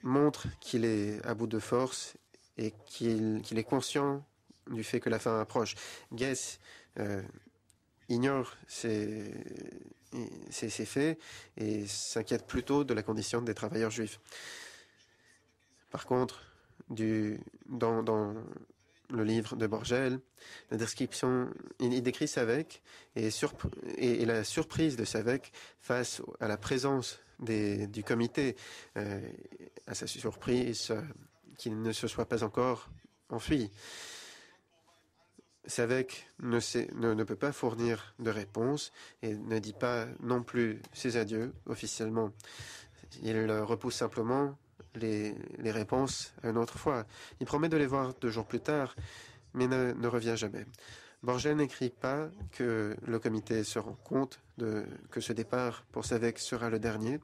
montre qu'il est à bout de force et qu'il est conscient du fait que la fin approche. Guess ignore ces faits et s'inquiète plutôt de la condition des travailleurs juifs. Par contre, dans le livre de Borgel, la description, il décrit Savek et la surprise de Savek face à la présence du comité, à sa surprise qu'il ne se soit pas encore enfui. Savek ne peut pas fournir de réponse et ne dit pas non plus ses adieux officiellement. Il repousse simplement les réponses à une autre fois. Il promet de les voir 2 jours plus tard, mais ne revient jamais. Borgel n'écrit pas que le comité se rend compte que ce départ pour Savek sera le dernier.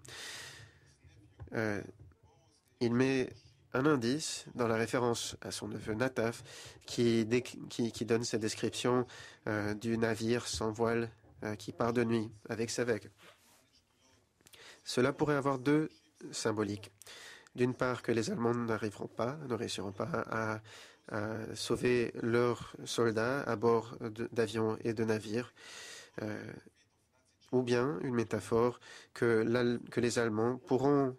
Il met un indice dans la référence à son neveu Nataf qui donne cette description du navire sans voile qui part de nuit avec Savek. Cela pourrait avoir 2 symboliques. D'une part, que les Allemands ne réussiront pas à sauver leurs soldats à bord d'avions et de navires, ou bien une métaphore que les Allemands pourront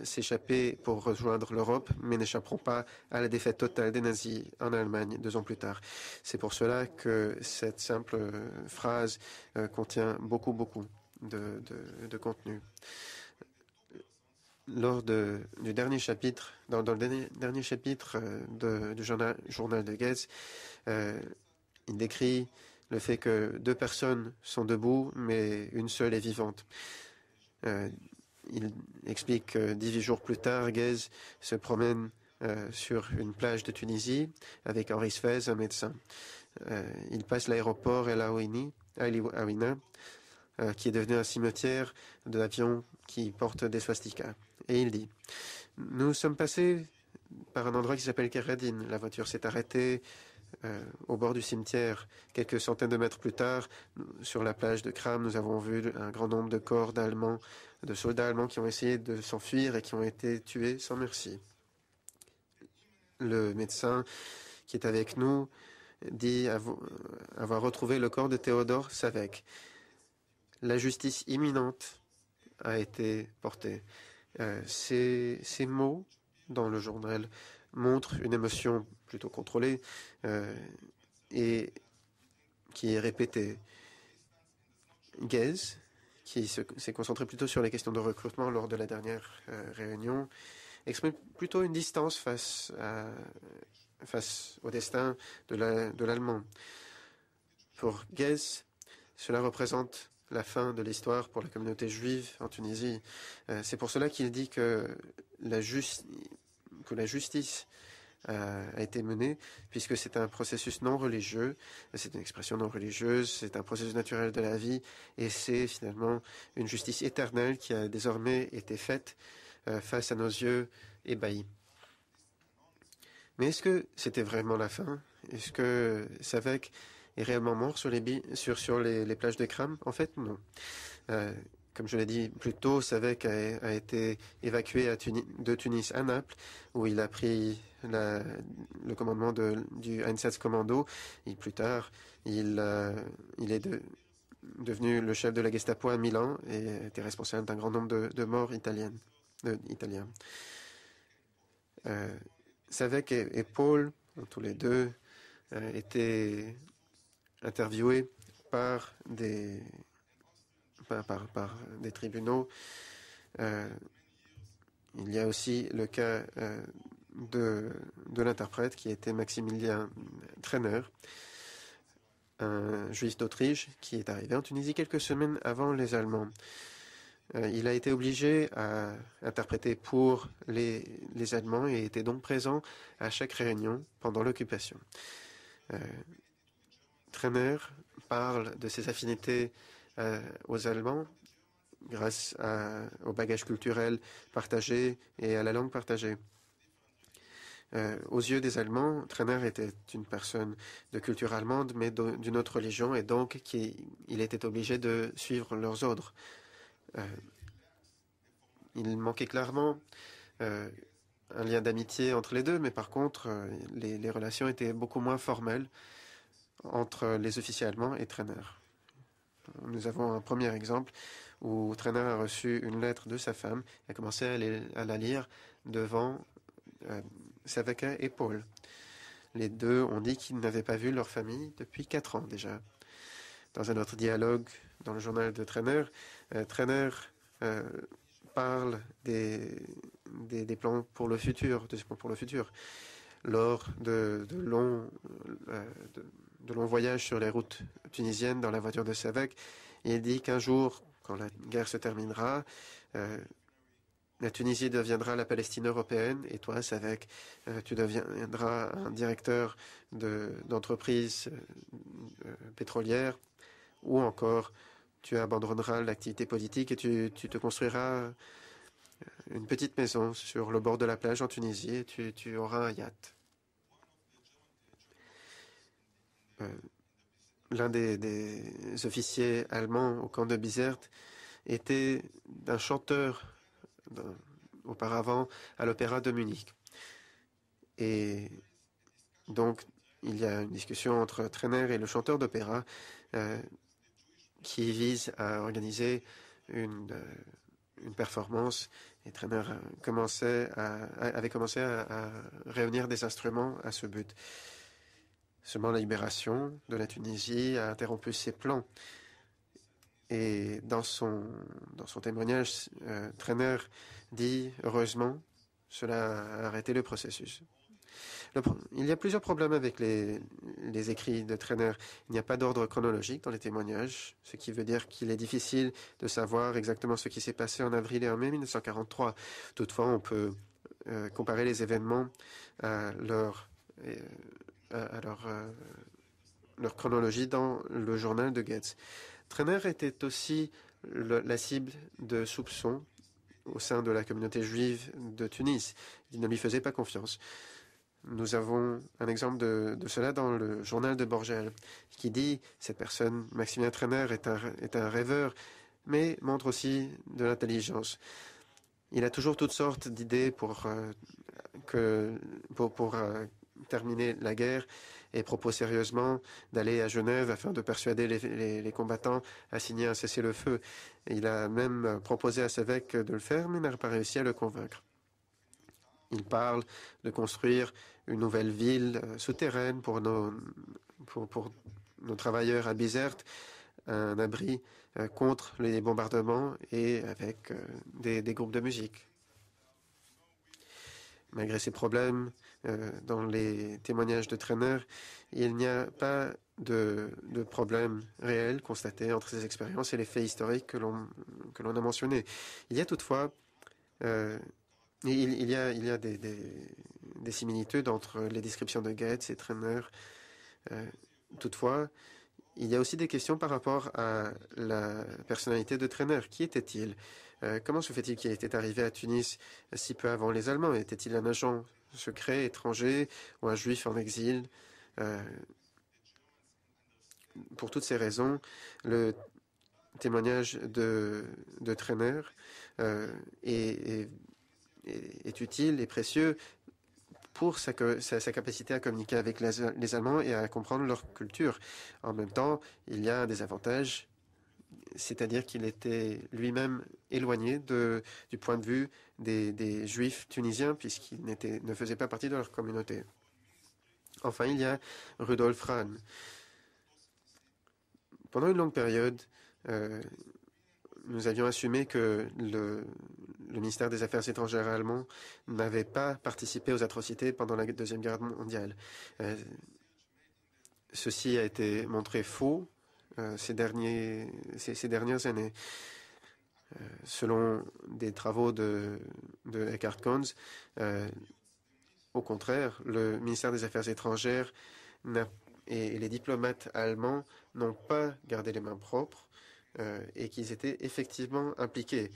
s'échapper pour rejoindre l'Europe, mais n'échapperont pas à la défaite totale des nazis en Allemagne 2 ans plus tard. C'est pour cela que cette simple phrase contient beaucoup de contenu. Lors du dernier chapitre, dans le dernier chapitre du journal de Goethe, il décrit le fait que 2 personnes sont debout, mais une seule est vivante. Il explique que 18 jours plus tard, Goethe se promène sur une plage de Tunisie avec Henri Sfez, un médecin. Il passe l'aéroport El Aouina, qui est devenu un cimetière d'avions qui portent des swastikas. Et il dit, nous sommes passés par un endroit qui s'appelle Keradin. La voiture s'est arrêtée au bord du cimetière. Quelques centaines de mètres plus tard, sur la plage de Kram, nous avons vu un grand nombre de corps de soldats allemands qui ont essayé de s'enfuir et qui ont été tués sans merci. Le médecin qui est avec nous dit avoir retrouvé le corps de Théodore Savek. La justice imminente a été portée. Ces mots dans le journal montrent une émotion plutôt contrôlée et qui est répétée. Guez, qui s'est concentré plutôt sur les questions de recrutement lors de la dernière réunion, exprime plutôt une distance face au destin de l'Allemand. Pour Guez, cela représente la fin de l'histoire pour la communauté juive en Tunisie. C'est pour cela qu'il dit que la justice a été menée, puisque c'est un processus non religieux, c'est une expression non religieuse, c'est un processus naturel de la vie, et c'est finalement une justice éternelle qui a désormais été faite face à nos yeux ébahis. Mais est-ce que c'était vraiment la fin? Est-ce que Savek est réellement mort sur les plages de Kram? En fait, non. Comme je l'ai dit plus tôt, Savek a été évacué de Tunis à Naples, où il a pris le commandement du Einsatzkommando. Et plus tard, il est devenu le chef de la Gestapo à Milan et était responsable d'un grand nombre de morts italiens. Savek et Paul ont tous les deux été interviewés par des tribunaux. Il y a aussi le cas de l'interprète qui était Maximilien Trainer, un juif d'Autriche qui est arrivé en Tunisie quelques semaines avant les Allemands. Il a été obligé à interpréter pour les Allemands et était donc présent à chaque réunion pendant l'occupation. Trainer parle de ses affinités aux Allemands grâce au bagage culturel partagé et à la langue partagée. Aux yeux des Allemands, Trainer était une personne de culture allemande, mais d'une autre religion, et donc il était obligé de suivre leurs ordres. Il manquait clairement un lien d'amitié entre les deux, mais par contre, les relations étaient beaucoup moins formelles entre les officiers allemands et Trainer. Nous avons un premier exemple où Trainer a reçu une lettre de sa femme et a commencé à la lire devant Saveka et Paul. Les deux ont dit qu'ils n'avaient pas vu leur famille depuis 4 ans déjà. Dans un autre dialogue dans le journal de Trainer, Trainer parle des plans pour le futur, des plans pour le futur. Lors de longs voyages sur les routes tunisiennes dans la voiture de Savek, il dit qu'un jour, quand la guerre se terminera, la Tunisie deviendra la Palestine européenne et toi, Savek, tu deviendras un directeur d'entreprise pétrolière ou encore tu abandonneras l'activité politique et tu te construiras une petite maison sur le bord de la plage en Tunisie et tu auras un yacht. L'un des officiers allemands au camp de Bizerte était un chanteur auparavant à l'opéra de Munich. Et donc, il y a une discussion entre Trainer et le chanteur d'opéra qui vise à organiser une performance. Et Trainer avait commencé à réunir des instruments à ce but. Seulement la libération de la Tunisie a interrompu ses plans. Et dans son témoignage, Trainer dit « Heureusement, cela a arrêté le processus ». Il y a plusieurs problèmes avec les écrits de Trainer. Il n'y a pas d'ordre chronologique dans les témoignages, ce qui veut dire qu'il est difficile de savoir exactement ce qui s'est passé en avril et en mai 1943. Toutefois, on peut comparer les événements à leur chronologie dans le journal de Goetz. Trainer était aussi la cible de soupçons au sein de la communauté juive de Tunis. Il ne lui faisait pas confiance. Nous avons un exemple de cela dans le journal de Borgel, qui dit « Cette personne, Maximilien Trainer, est un rêveur, mais montre aussi de l'intelligence. Il a toujours toutes sortes d'idées pour terminer la guerre et propose sérieusement d'aller à Genève afin de persuader les combattants à signer un cessez-le-feu. Il a même proposé à Savek de le faire, mais n'a pas réussi à le convaincre. Il parle de construire une nouvelle ville souterraine pour nos travailleurs à Bizerte, un abri contre les bombardements et avec des groupes de musique. Malgré ces problèmes, dans les témoignages de Trainer, il n'y a pas de problème réel constaté entre ces expériences et les faits historiques que l'on a mentionnés. Il y a toutefois il y a des similitudes entre les descriptions de Goetz et Trainer. Toutefois, il y a aussi des questions par rapport à la personnalité de Trainer. Qui était-il? Comment se fait-il qu'il était arrivé à Tunis si peu avant les Allemands? Était-il un agent secret, étranger, ou un juif en exil? Pour toutes ces raisons, le témoignage de Trainer est utile et précieux pour sa capacité à communiquer avec les Allemands et à comprendre leur culture. En même temps, il y a un désavantage, c'est-à-dire qu'il était lui-même éloigné du point de vue des Juifs tunisiens, puisqu'il ne faisait pas partie de leur communauté. Enfin, il y a Rudolf Rahn. Pendant une longue période, nous avions assumé que le ministère des Affaires étrangères allemand n'avait pas participé aux atrocités pendant la Deuxième Guerre mondiale. Ceci a été montré faux ces dernières années. Selon des travaux de Eckhard Konz, au contraire, le ministère des Affaires étrangères et les diplomates allemands n'ont pas gardé les mains propres et qu'ils étaient effectivement impliqués.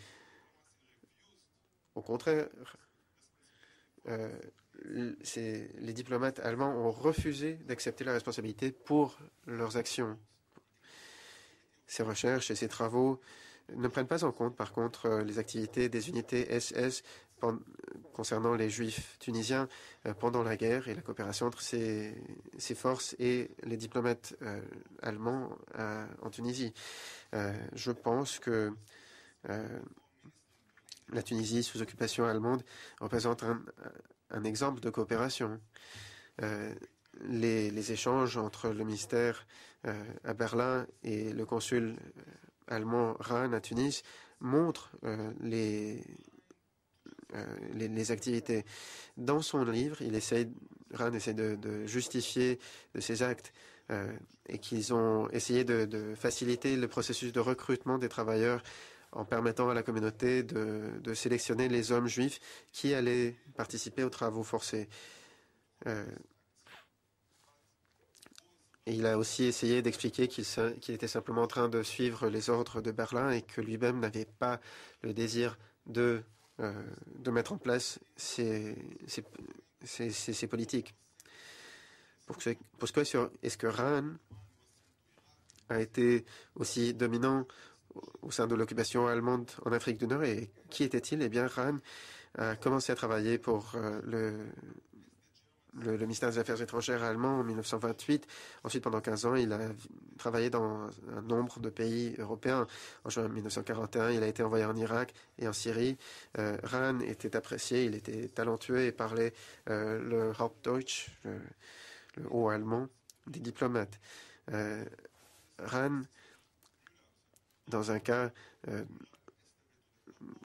Au contraire, les diplomates allemands ont refusé d'accepter la responsabilité pour leurs actions. Ces recherches et ces travaux ne prennent pas en compte, par contre, les activités des unités SS concernant les Juifs tunisiens pendant la guerre et la coopération entre ces forces et les diplomates allemands en Tunisie. Je pense que la Tunisie sous occupation allemande représente un exemple de coopération. Les échanges entre le ministère à Berlin et le consul allemand Rahn à Tunis montrent les activités. Dans son livre, Rahn essaie de justifier de ses actes et qu'ils ont essayé de faciliter le processus de recrutement des travailleurs en permettant à la communauté de sélectionner les hommes juifs qui allaient participer aux travaux forcés. Et il a aussi essayé d'expliquer qu'il était simplement en train de suivre les ordres de Berlin et que lui-même n'avait pas le désir de mettre en place ces politiques. Pourquoi est-ce que Rahn a été aussi dominant au sein de l'occupation allemande en Afrique du Nord et qui était-il? Eh bien, Rahn a commencé à travailler pour le ministère des Affaires étrangères allemand en 1928. Ensuite, pendant 15 ans, il a travaillé dans un nombre de pays européens. En juin 1941, il a été envoyé en Irak et en Syrie. Rahn était apprécié, il était talentueux et parlait le Hauptdeutsch, le haut allemand, des diplomates. Rahn, dans un cas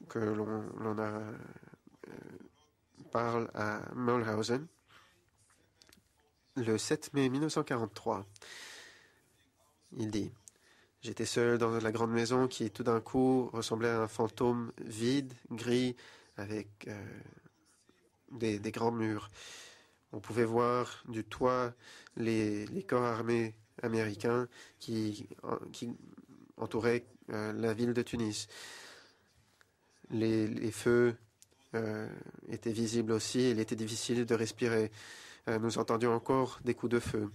que l'on parle à Mulhausen, le 7 mai 1943, il dit « J'étais seul dans la grande maison qui tout d'un coup ressemblait à un fantôme vide, gris, avec des grands murs. On pouvait voir du toit les corps armés américains qui entouraient la ville de Tunis. Les feux étaient visibles aussi et il était difficile de respirer. Nous entendions encore des coups de feu.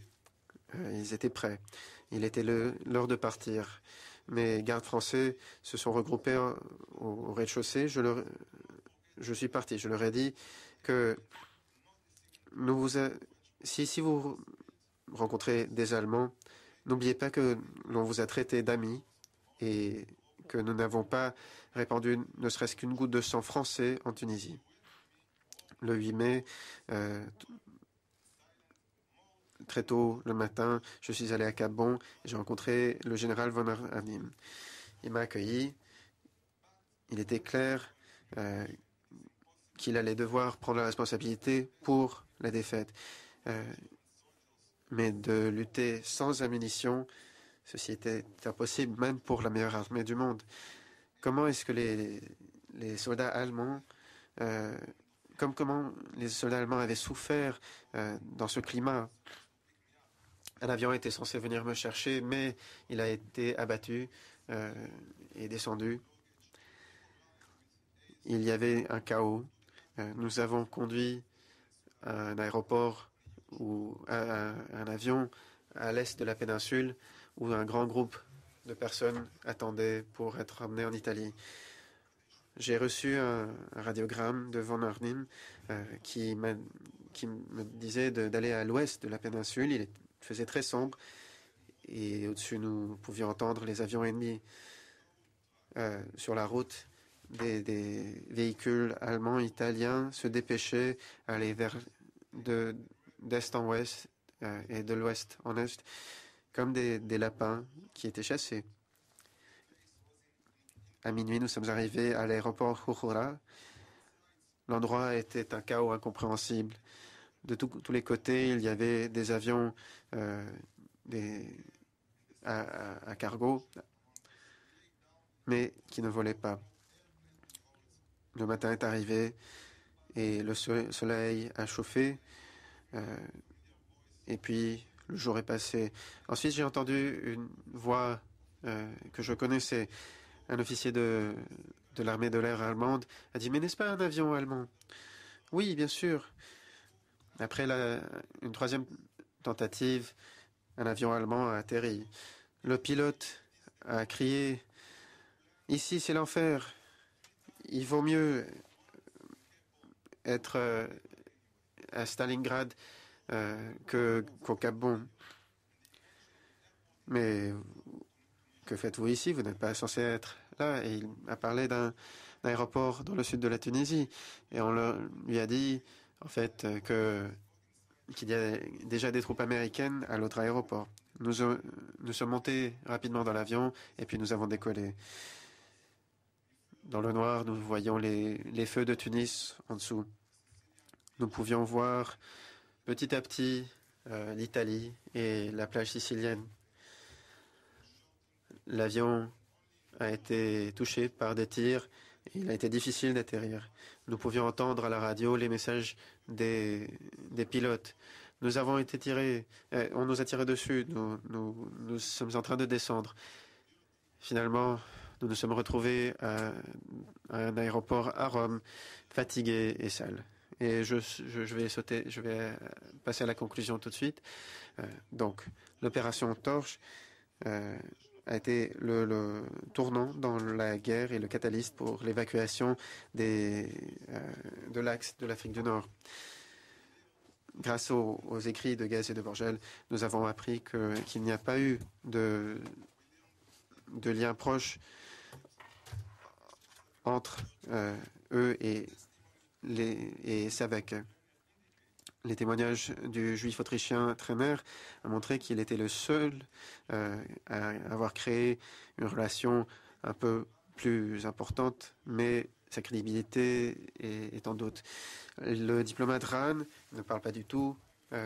Ils étaient prêts. Il était l'heure de partir. Mes gardes français se sont regroupés au rez-de-chaussée. Je suis parti. Je leur ai dit que si vous rencontrez des Allemands, n'oubliez pas que l'on vous a traité d'amis et que nous n'avons pas répandu ne serait-ce qu'une goutte de sang français en Tunisie. Le 8 mai, très tôt le matin, je suis allé à Cap-Bon et j'ai rencontré le général von Arnim. Il m'a accueilli. Il était clair qu'il allait devoir prendre la responsabilité pour la défaite. Mais de lutter sans ammunition, ceci était impossible, même pour la meilleure armée du monde. Comment est-ce que les soldats allemands, comment les soldats allemands avaient souffert dans ce climat? Un avion était censé venir me chercher, mais il a été abattu et descendu. Il y avait un chaos. Nous avons conduit à un aéroport ou à un avion à l'est de la péninsule où un grand groupe de personnes attendaient pour être emmenées en Italie. J'ai reçu un radiogramme de von Arnim qui me disait d'aller à l'ouest de la péninsule. Il faisait très sombre et au-dessus nous pouvions entendre les avions ennemis. Sur la route, des véhicules allemands, italiens se dépêchaient à aller d'est en ouest et de l'ouest en est, comme des lapins qui étaient chassés. À minuit, nous sommes arrivés à l'aéroport Juchura. L'endroit était un chaos incompréhensible. De tous les côtés, il y avait des avions à cargo, mais qui ne volaient pas. Le matin est arrivé et le soleil a chauffé. Et puis, le jour est passé. Ensuite, j'ai entendu une voix que je connaissais. Un officier de l'armée de l'air allemande a dit « Mais n'est-ce pas un avion allemand ?»« Oui, bien sûr. » Après une troisième tentative, un avion allemand a atterri. Le pilote a crié « Ici, c'est l'enfer. Il vaut mieux être à Stalingrad qu'au Cap Bon. Mais que faites-vous ici? Vous n'êtes pas censé être là. Et il a parlé d'un aéroport dans le sud de la Tunisie. Et on lui a dit, en fait, qu'il y a déjà des troupes américaines à l'autre aéroport. Nous sommes montés rapidement dans l'avion et puis nous avons décollé. Dans le noir, nous voyions les feux de Tunis en dessous. Nous pouvions voir petit à petit l'Italie et la plage sicilienne. L'avion a été touché par des tirs et il a été difficile d'atterrir. Nous pouvions entendre à la radio les messages des pilotes. Nous avons été tirés, on nous a tiré dessus, nous sommes en train de descendre. Finalement, nous nous sommes retrouvés à un aéroport à Rome, fatigués et sales. Et je vais passer à la conclusion tout de suite. Donc, l'opération Torche a été le tournant dans la guerre et le catalyste pour l'évacuation de l'axe de l'Afrique du Nord. Grâce aux écrits de Gaz et de Borgel, nous avons appris qu'il n'y a pas eu de lien proche entre eux et Savek. Les témoignages du juif autrichien Tremer ont montré qu'il était le seul à avoir créé une relation un peu plus importante, mais sa crédibilité est en doute. Le diplomate Rahn ne parle pas du tout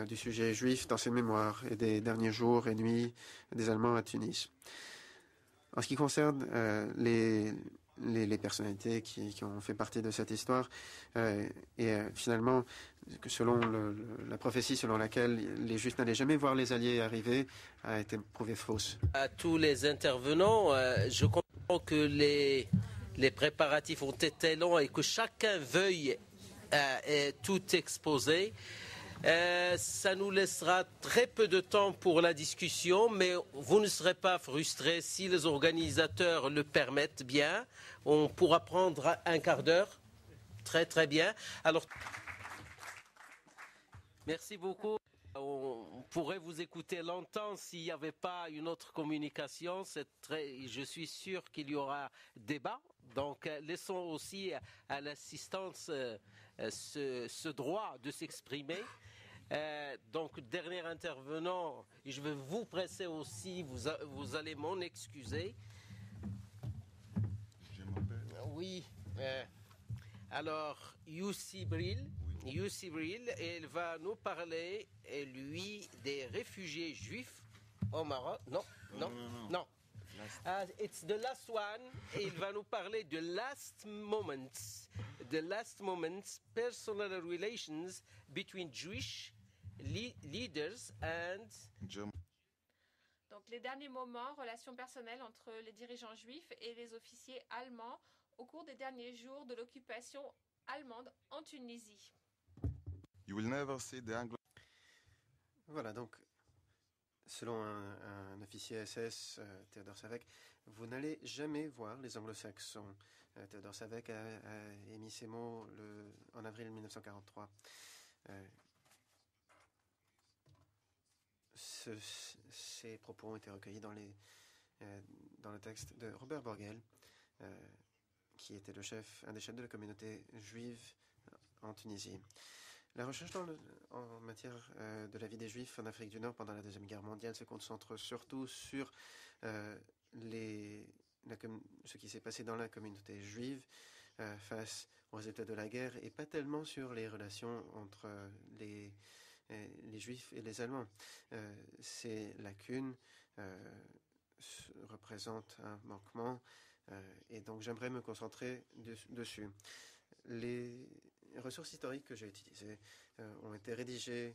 du sujet juif dans ses mémoires et des derniers jours et nuits des Allemands à Tunis. En ce qui concerne les personnalités qui ont fait partie de cette histoire, finalement, selon la prophétie selon laquelle les Juifs n'allaient jamais voir les Alliés arriver, a été prouvée fausse. À tous les intervenants, je comprends que les préparatifs ont été longs et que chacun veuille tout exposer. Ça nous laissera très peu de temps pour la discussion, mais vous ne serez pas frustrés si les organisateurs le permettent bien. On pourra prendre un quart d'heure. Très très bien. Alors, merci beaucoup. On pourrait vous écouter longtemps s'il n'y avait pas une autre communication. Je suis sûr qu'il y aura débat. Donc, laissons aussi à l'assistance ce droit de s'exprimer. Donc, dernier intervenant, je vais vous presser aussi, vous allez m'en excuser. Oui. Alors, Youssi Bril, il va nous parler, lui, des réfugiés juifs au Maroc. Non. It's the last one. Et il va nous parler de last moments, personal relations between Jewish leaders and... Donc les derniers moments, relations personnelles entre les dirigeants juifs et les officiers allemands au cours des derniers jours de l'occupation allemande en Tunisie. You will never see the Anglo. Voilà, donc, selon un officier SS, Theodor Savek, vous n'allez jamais voir les anglo-saxons. Theodor Savek a émis ces mots en avril 1943. Ces propos ont été recueillis dans le texte de Robert Borgel, qui était un des chefs de la communauté juive en Tunisie. La recherche en matière de la vie des Juifs en Afrique du Nord pendant la Deuxième Guerre mondiale se concentre surtout sur ce qui s'est passé dans la communauté juive face aux résultats de la guerre et pas tellement sur les relations entre les Juifs et les Allemands. Ces lacunes représentent un manquement et donc j'aimerais me concentrer dessus. Les ressources historiques que j'ai utilisées ont été rédigées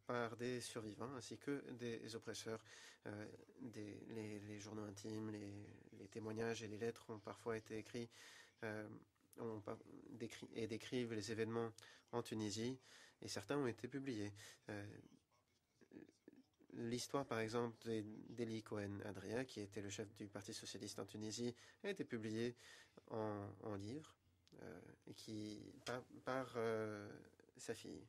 par des survivants ainsi que des oppresseurs. Les journaux intimes, les témoignages et les lettres ont parfois été écrits et décrivent les événements en Tunisie et certains ont été publiés. L'histoire, par exemple, d'Eli Cohen Adria, qui était le chef du Parti socialiste en Tunisie, a été publiée en livre et par sa fille.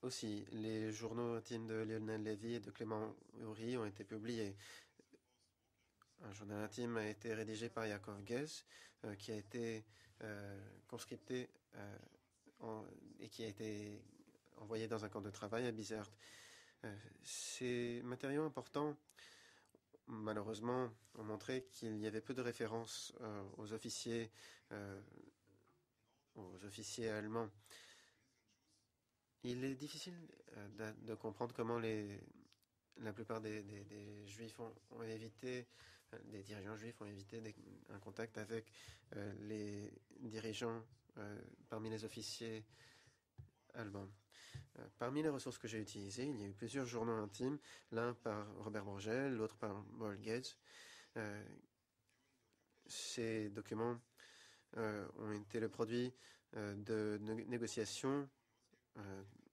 Aussi, les journaux intimes de Lionel Lévy et de Clément Houry ont été publiés. Un journal intime a été rédigé par Yakov Gez, qui a été conscripté et qui a été envoyé dans un camp de travail à Bizerte. Ces matériaux importants, malheureusement, ont montré qu'il y avait peu de références aux officiers allemands. Il est difficile de comprendre comment la plupart des juifs ont évité, des dirigeants juifs ont évité un contact avec les dirigeants parmi les officiers allemands. Parmi les ressources que j'ai utilisées, il y a eu plusieurs journaux intimes, l'un par Robert Bourgel, l'autre par Moll Gates. Ces documents ont été le produit de négociations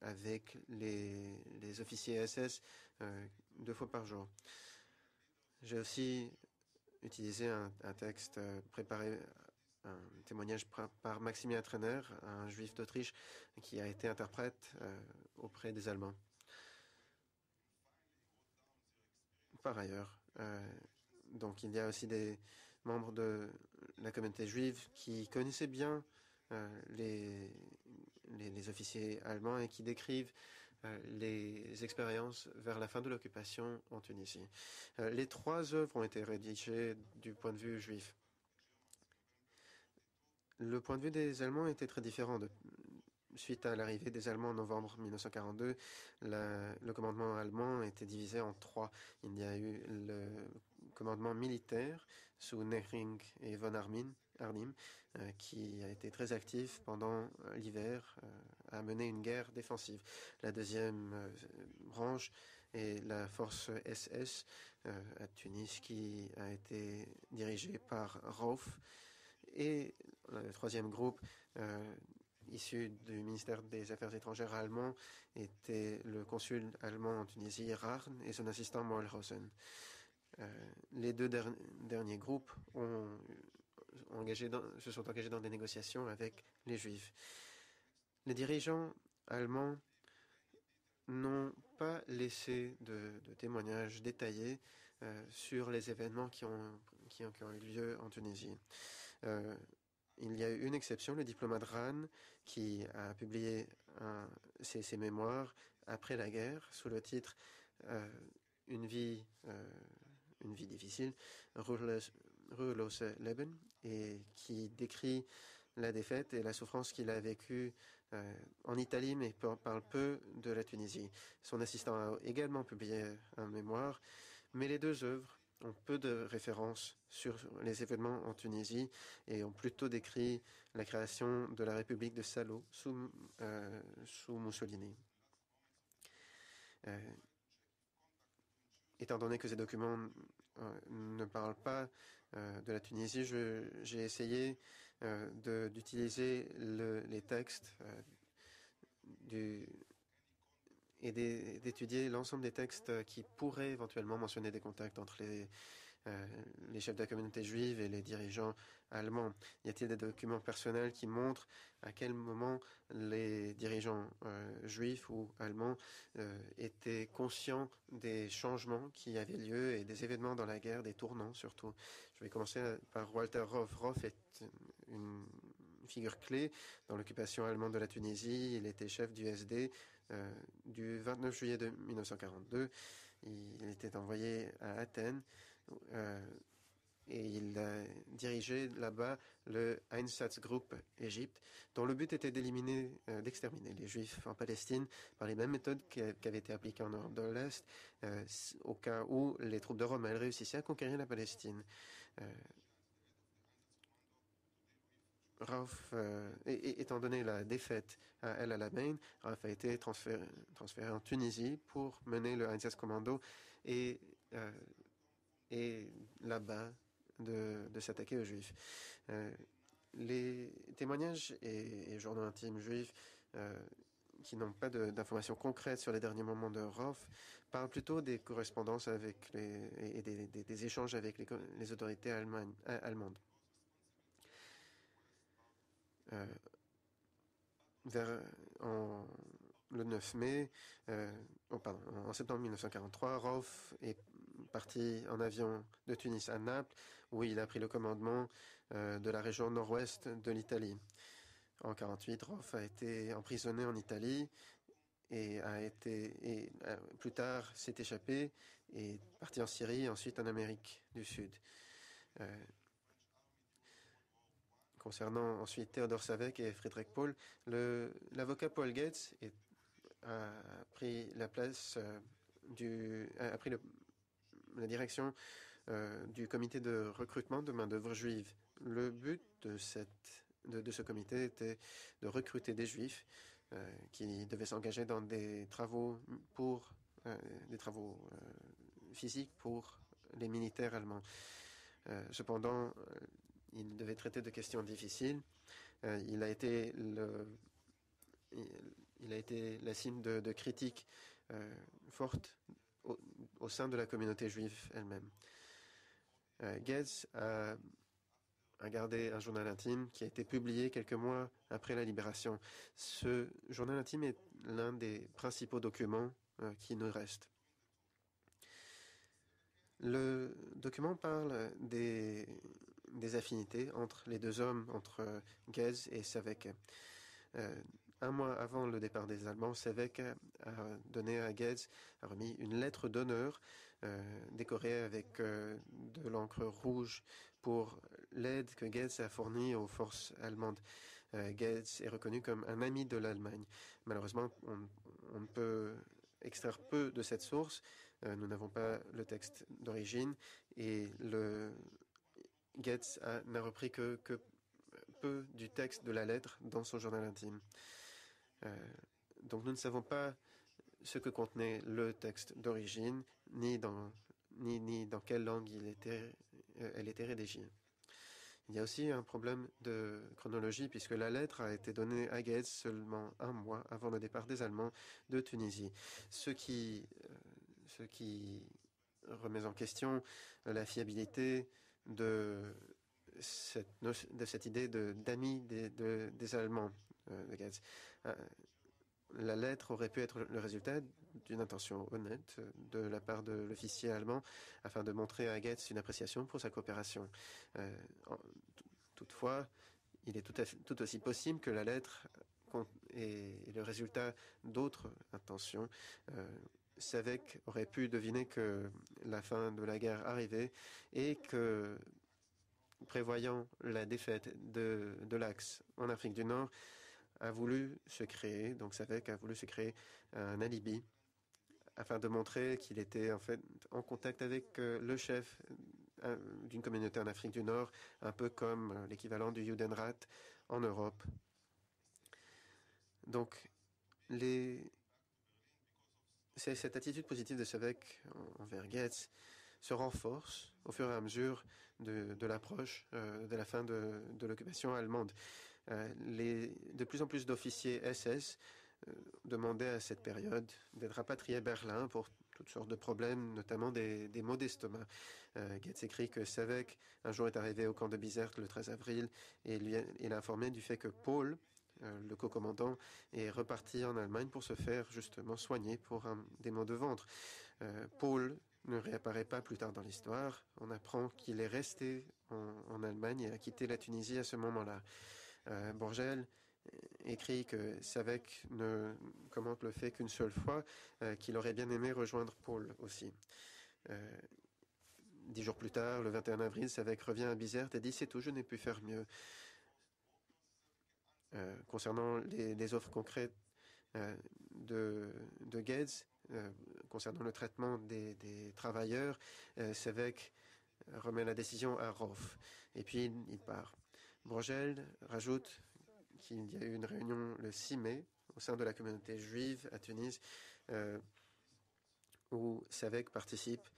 avec les officiers SS 2 fois par jour. J'ai aussi utilisé un texte préparé, un témoignage par Maximilien Trenner, un juif d'Autriche qui a été interprète auprès des Allemands. Par ailleurs, donc il y a aussi des membres de la communauté juive qui connaissaient bien les officiers allemands et qui décrivent les expériences vers la fin de l'occupation en Tunisie. Les 3 œuvres ont été rédigées du point de vue juif. Le point de vue des Allemands était très différent. Suite à l'arrivée des Allemands en novembre 1942, le commandement allemand était divisé en 3. Il y a eu le commandement militaire sous Nehring et von Arnim, qui a été très actif pendant l'hiver, à mener une guerre défensive. La deuxième branche est la force SS à Tunis, qui a été dirigée par Rauf. Et le troisième groupe, issu du ministère des Affaires étrangères allemand, était le consul allemand en Tunisie, Rahn, et son assistant Mollhausen. Les 2 derniers groupes se sont engagés dans des négociations avec les Juifs. Les dirigeants allemands n'ont pas laissé de témoignages détaillés sur les événements qui ont eu lieu en Tunisie. Il y a eu une exception, le diplomate Rahn, qui a publié ses mémoires après la guerre sous le titre Une vie difficile, Ruhelose Leben, et qui décrit la défaite et la souffrance qu'il a vécue en Italie, mais parle peu de la Tunisie. Son assistant a également publié un mémoire, mais les 2 œuvres ont peu de références sur les événements en Tunisie et ont plutôt décrit la création de la République de Salo sous Mussolini. Étant donné que ces documents ne parlent pas de la Tunisie, j'ai essayé d'utiliser les textes et d'étudier l'ensemble des textes qui pourraient éventuellement mentionner des contacts entre les chefs de la communauté juive et les dirigeants allemands. Y a-t-il des documents personnels qui montrent à quel moment les dirigeants juifs ou allemands étaient conscients des changements qui avaient lieu et des événements dans la guerre, des tournants surtout? Je vais commencer par Walter Roff. Roff est une figure clé dans l'occupation allemande de la Tunisie. Il était chef du SD du 29 juillet 1942. Il était envoyé à Athènes et il a dirigé là-bas le Einsatzgruppe Égypte, dont le but était d'exterminer les Juifs en Palestine par les mêmes méthodes qui avaient été appliquées en Europe de l'Est, au cas où les troupes de Rommel réussissaient à conquérir la Palestine. Rauf, étant donné la défaite à El Alamein, Rauf a été transféré en Tunisie pour mener le Einsatzkommando et là-bas de s'attaquer aux Juifs. Les témoignages et journaux intimes juifs qui n'ont pas d'informations concrètes sur les derniers moments de Rauf parlent plutôt des correspondances avec et des échanges avec les autorités allemandes. Le 9 mai, en septembre 1943, Rauf est parti en avion de Tunis à Naples, où il a pris le commandement de la région nord-ouest de l'Italie. En 1948, Rauf a été emprisonné en Italie et plus tard s'est échappé et est parti en Syrie, ensuite en Amérique du Sud. Concernant ensuite Théodore Savek et Friedrich Paul, l'avocat Paul Goetz a pris la place a pris la direction du comité de recrutement de main-d'œuvre juive. Le but de ce comité était de recruter des juifs qui devaient s'engager dans des travaux physiques pour les militaires allemands. Cependant, il devait traiter de questions difficiles. Il a été la cible de critiques fortes au sein de la communauté juive elle-même. Goetz a gardé un journal intime qui a été publié quelques mois après la libération. Ce journal intime est l'un des principaux documents qui nous restent. Le document parle des affinités entre les deux hommes, entre Goetz et Savek. Un mois avant le départ des Allemands, Savek a remis une lettre d'honneur décorée avec de l'encre rouge pour l'aide que Goetz a fournie aux forces allemandes. Goetz est reconnu comme un ami de l'Allemagne. Malheureusement, on peut extraire peu de cette source. Nous n'avons pas le texte d'origine et Goetz n'a repris que peu du texte de la lettre dans son journal intime. Donc nous ne savons pas ce que contenait le texte d'origine, ni dans quelle langue elle était rédigée. Il y a aussi un problème de chronologie puisque la lettre a été donnée à Goetz seulement un mois avant le départ des Allemands de Tunisie, ce qui remet en question la fiabilité de cette idée d'amis des Allemands de Goetz. La lettre aurait pu être le résultat d'une intention honnête de la part de l'officier allemand afin de montrer à Goetz une appréciation pour sa coopération. Toutefois, il est tout aussi possible que la lettre est le résultat d'autres intentions. Savek aurait pu deviner que la fin de la guerre arrivait et que, prévoyant la défaite de l'Axe en Afrique du Nord, Savek a voulu se créer un alibi afin de montrer qu'il était en fait en contact avec le chef d'une communauté en Afrique du Nord, un peu comme l'équivalent du Judenrat en Europe. Donc, cette attitude positive de Savek envers Goetz se renforce au fur et à mesure de l'approche de la fin de l'occupation allemande. De plus en plus d'officiers SS demandaient à cette période d'être rapatriés à Berlin pour toutes sortes de problèmes, notamment des maux d'estomac. Goetz écrit que Savek un jour est arrivé au camp de Bizerte le 13 avril et il a informé du fait que Paul, le co-commandant, est reparti en Allemagne pour se faire justement soigner pour des maux de ventre. Paul ne réapparaît pas plus tard dans l'histoire. On apprend qu'il est resté en Allemagne et a quitté la Tunisie à ce moment-là. Borgel écrit que Savek ne commente le fait qu'une seule fois, qu'il aurait bien aimé rejoindre Paul aussi. 10 jours plus tard, le 21 avril, Savek revient à Bizerte et dit « C'est tout, je n'ai pu faire mieux ». Concernant les offres concrètes de Goetz, concernant le traitement des travailleurs, Savek remet la décision à Rauf et puis il part. Borgel rajoute qu'il y a eu une réunion le 6 mai au sein de la communauté juive à Tunis où Savek participe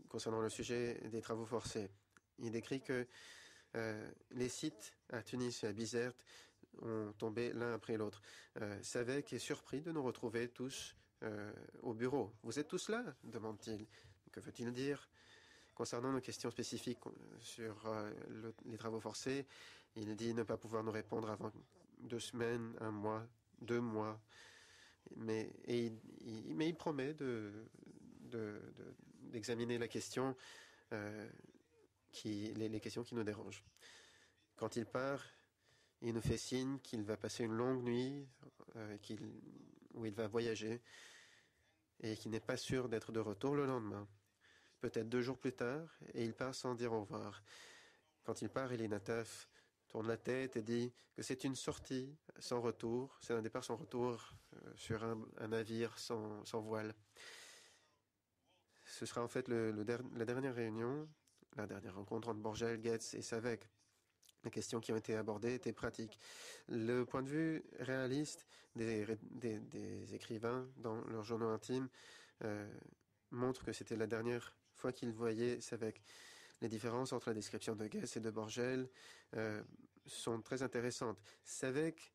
concernant le sujet des travaux forcés. Il décrit que les sites à Tunis et à Bizerte ont tombé l'un après l'autre. Savek est surpris de nous retrouver tous au bureau. « Vous êtes tous là ?» demande-t-il. « Que veut-il dire ?» Concernant nos questions spécifiques sur les travaux forcés, il dit ne pas pouvoir nous répondre avant 2 semaines, 1 mois, 2 mois. Mais il promet d'examiner la question, les questions qui nous dérangent. Quand il part, il nous fait signe qu'il va passer une longue nuit, où il va voyager, et qu'il n'est pas sûr d'être de retour le lendemain. Peut-être 2 jours plus tard, et il part sans dire au revoir. Quand il part, Eli Nataf tourne la tête et dit que c'est une sortie sans retour, c'est un départ sans retour sur un navire sans voile. Ce sera en fait la dernière réunion, la dernière rencontre entre Borgel, Goetz et Savek. Les questions qui ont été abordées étaient pratiques. Le point de vue réaliste des écrivains dans leurs journaux intimes montre que c'était la dernière fois qu'ils voyaient Savek. Les différences entre la description de Goetz et de Borgel sont très intéressantes. Savek